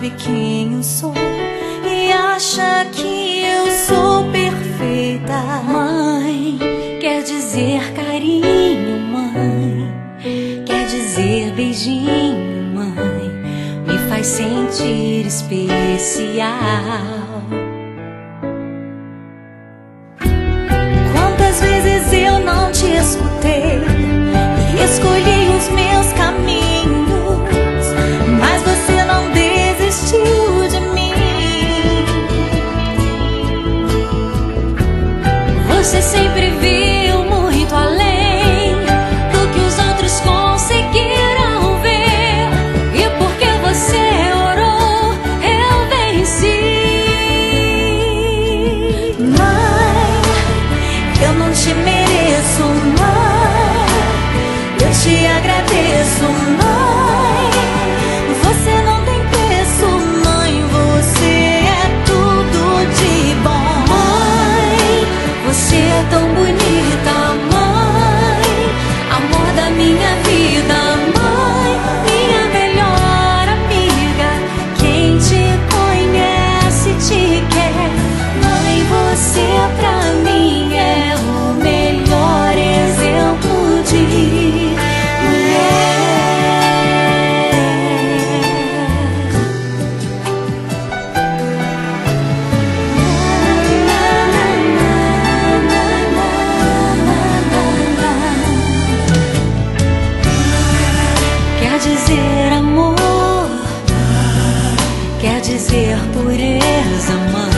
sabe quem eu sou e acha que eu sou perfeita. Mãe, quer dizer carinho, mãe, quer dizer beijinho, mãe, me faz sentir especial. Quantas vezes eu não te escutei e escolhi os meus caminhos, mas você não desistiu de mim. Você sempre viu muito além do que os outros conseguiram ver, e porque você orou, eu venci. Mãe, eu não te mereço, mãe, eu te agradeço, mãe. Você não tem preço, mãe, você é tudo de bom. Mãe, você é tão bonita, mãe, amor da minha vida, mãe, minha melhor amiga. Quem te conhece te quer, mãe, você pra mim é o melhor exemplo de mulher. Quer dizer amor, quer dizer pureza, mãe.